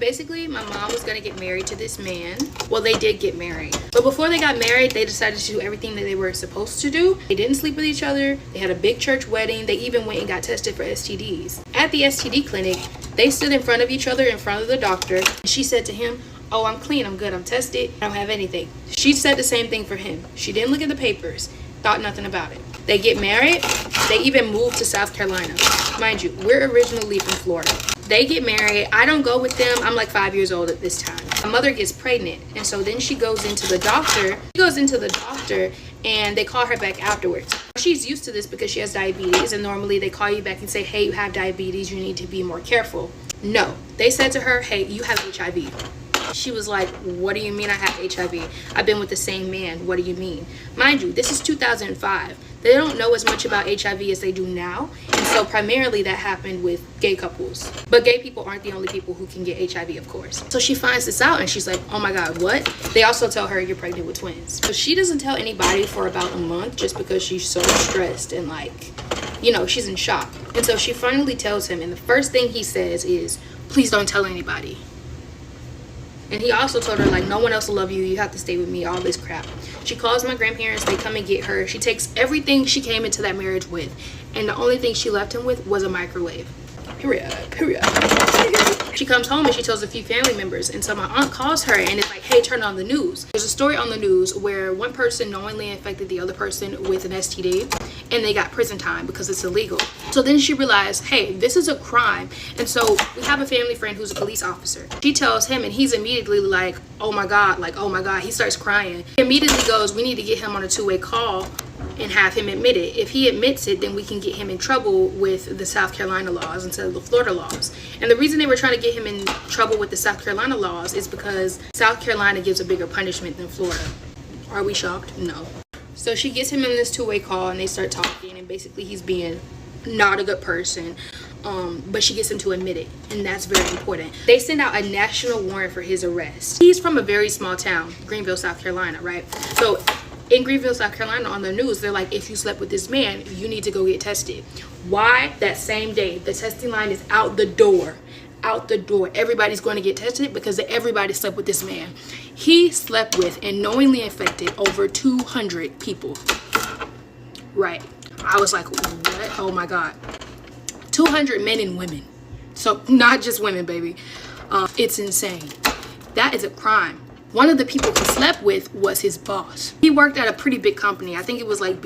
Basically, my mom was gonna get married to this man. Well, they did get married, but before they got married, they decided to do everything that they were supposed to do. They didn't sleep with each other. They had a big church wedding. They even went and got tested for STDs. At the STD clinic, they stood in front of each other in front of the doctor. She said to him, "Oh, I'm clean, I'm good, I'm tested, I don't have anything." She said the same thing for him. She didn't look at the papers, thought nothing about it. They get married. They even moved to South Carolina. Mind you, we're originally from Florida. They get married. I don't go with them. I'm like 5 years old at this time. My mother gets pregnant, and so then she goes into the doctor. And they call her back afterwards. She's used to this because she has diabetes, and normally they call you back and say, "Hey, you have diabetes, you need to be more careful." No, they said to her, "Hey, you have HIV." She was like, "What do you mean I have HIV? I've been with the same man. What do you mean?" Mind you, this is 2005. They don't know as much about HIV as they do now. And so primarily that happened with gay couples. But gay people aren't the only people who can get HIV, of course. So she finds this out and she's like, "Oh my God, what?" They also tell her, "You're pregnant with twins." So she doesn't tell anybody for about a month just because she's so stressed and like, you know, she's in shock. And so she finally tells him, and the first thing he says is, "Please don't tell anybody." And he also told her, like, "No one else will love you. You have to stay with me," all this crap. She calls my grandparents. They come and get her. She takes everything she came into that marriage with. And the only thing she left him with was a microwave. Period. She comes home and she tells a few family members. And so my aunt calls her and it's like, "Hey, turn on the news." There's a story on the news where one person knowingly infected the other person with an STD. And they got prison time because it's illegal. So then she realized, hey, this is a crime. And so we have a family friend who's a police officer. She tells him and he's immediately like, "Oh my God," like, "Oh my God." He starts crying. He immediately goes, "We need to get him on a two-way call and have him admit it. If he admits it, then we can get him in trouble with the South Carolina laws instead of the Florida laws." And the reason they were trying to get him in trouble with the South Carolina laws is because South Carolina gives a bigger punishment than Florida. Are we shocked? No. So she gets him in this two-way call and they start talking, and basically he's being not a good person. But she gets him to admit it, and that's very important. They send out a national warrant for his arrest. He's from a very small town, Greenville, South Carolina, right? So in Greenville, South Carolina, on the news, they're like, "If you slept with this man, you need to go get tested." Why? That same day, the testing line is out the door. Out the door. Everybody's going to get tested because everybody slept with this man. He slept with and knowingly infected over 200 people. Right. I was like, what? Oh my God. 200 men and women. So not just women, baby. It's insane. That is a crime. One of the people he slept with was his boss. He worked at a pretty big company. I think it was like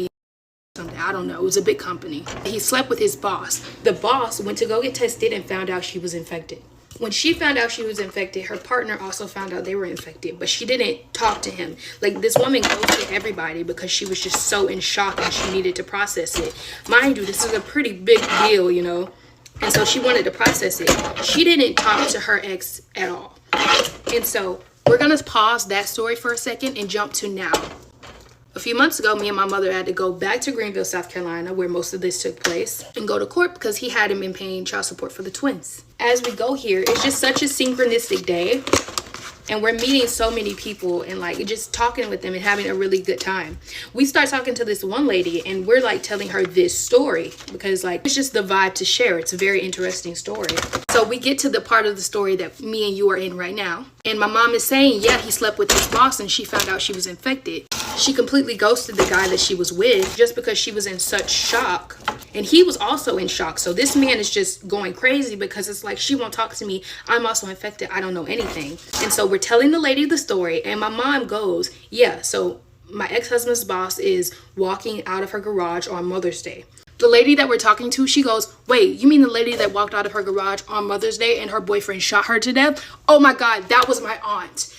something. I don't know. It was a big company. He slept with his boss. The boss went to go get tested and found out she was infected. When she found out she was infected, her partner also found out they were infected, but she didn't talk to him. Like, this woman ghosted everybody because she was just so in shock and she needed to process it. Mind you, this is a pretty big deal, you know? And so she wanted to process it. She didn't talk to her ex at all. And so we're going to pause that story for a second and jump to now. A few months ago, me and my mother had to go back to Greenville, South Carolina, where most of this took place, and go to court because he hadn't been paying child support for the twins. As we go here, it's just such a synchronistic day, and we're meeting so many people and like just talking with them and having a really good time. We start talking to this one lady and we're like telling her this story because like it's just the vibe to share. It's a very interesting story. So we get to the part of the story that me and you are in right now. And my mom is saying, yeah, he slept with his boss and she found out she was infected. She completely ghosted the guy that she was with just because she was in such shock. And he was also in shock. So this man is just going crazy because it's like, she won't talk to me. I'm also infected. I don't know anything. And so we're telling the lady the story. And my mom goes, yeah, so my ex-husband's boss is walking out of her garage on Mother's Day. The lady that we're talking to, she goes, wait, you mean the lady that walked out of her garage on Mother's Day and her boyfriend shot her to death? Oh my God, that was my aunt.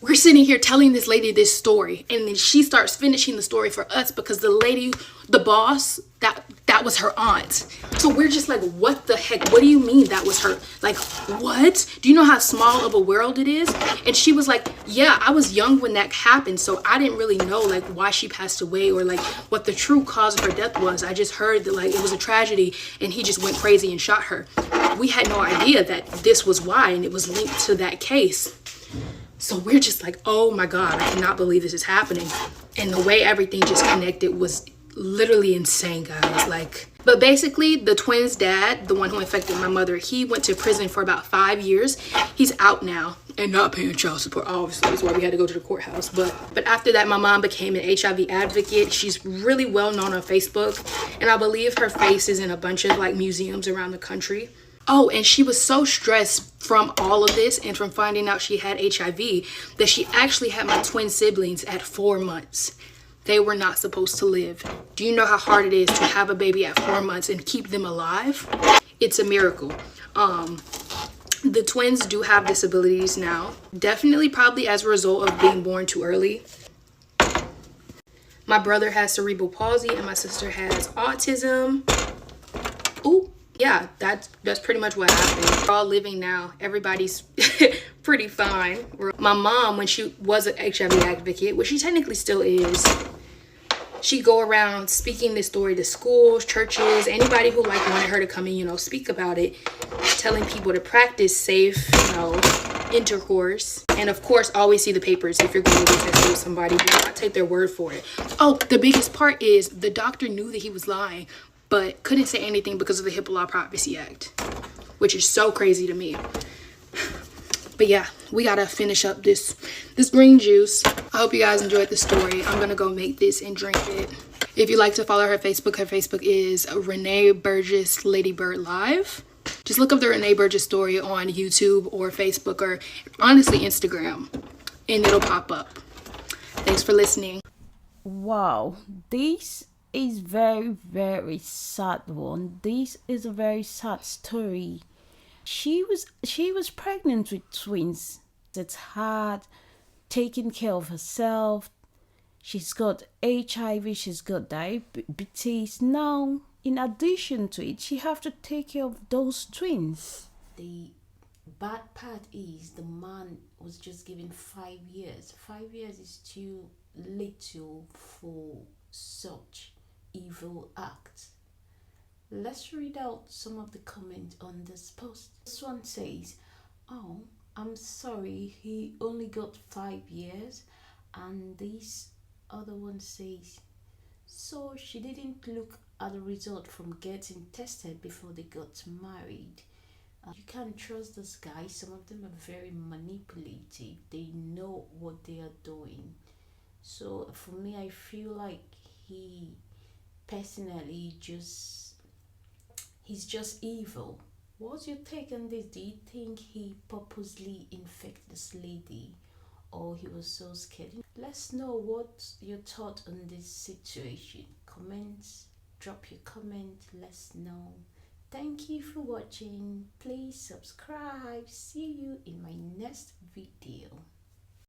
We're sitting here telling this lady this story, and then she starts finishing the story for us because the lady, the boss, that was her aunt. So we're just like, what the heck? What do you mean that was her? Like, what? Do you know how small of a world it is? And she was like, yeah, I was young when that happened, so I didn't really know like why she passed away or like what the true cause of her death was. I just heard that like it was a tragedy and he just went crazy and shot her. We had no idea that this was why, and it was linked to that case. So we're just like, oh my God, I cannot believe this is happening. And the way everything just connected was literally insane, guys. Like, but basically the twins' dad, the one who infected my mother, he went to prison for about 5 years. He's out now and not paying child support, obviously. That's why we had to go to the courthouse. But after that, my mom became an HIV advocate. She's really well known on Facebook, and I believe her face is in a bunch of like museums around the country. Oh, and she was so stressed from all of this and from finding out she had HIV that she actually had my twin siblings at 4 months. They were not supposed to live. Do you know how hard it is to have a baby at 4 months and keep them alive? It's a miracle. The twins do have disabilities now. Definitely probably as a result of being born too early. My brother has cerebral palsy and my sister has autism. Ooh. Yeah, that's pretty much what happened. We're all living now. Everybody's pretty fine. My mom, when she was an HIV advocate, which she technically still is, she'd go around speaking this story to schools, churches, anybody who like wanted her to come and, speak about it, telling people to practice safe, intercourse. And of course, always see the papers if you're going to get tested with somebody. Do not take their word for it. Oh, the biggest part is the doctor knew that he was lying, but couldn't say anything because of the HIPAA Law Privacy Act, which is so crazy to me. But yeah, we gotta finish up this green juice. I hope you guys enjoyed the story. I'm gonna go make this and drink it. If you'd like to follow her Facebook is Renee Burgess Ladybird Live. Just look up the Renee Burgess story on YouTube or Facebook or honestly Instagram, and it'll pop up. Thanks for listening. Wow, this is very, very sad one. This is a very sad story. She was pregnant with twins. It's hard taking care of herself. She's got HIV, she's got diabetes. Now, in addition to it, she have to take care of those twins. The bad part is the man was just given 5 years. 5 years is too little for such evil act. Let's read out some of the comments on this post. This one says, "Oh, I'm sorry, he only got 5 years." And this other one says, "So she didn't look at the result from getting tested before they got married." You can't trust this guy. Some of them are very manipulative. They know what they are doing. So for me, I feel like he personally he's just evil. What's your take on this? Do you think he purposely infected this lady, or he was so scared? Let's know what's your thought on this situation. Comments, drop your comment, let's know. Thank you for watching. Please subscribe. See you in my next video.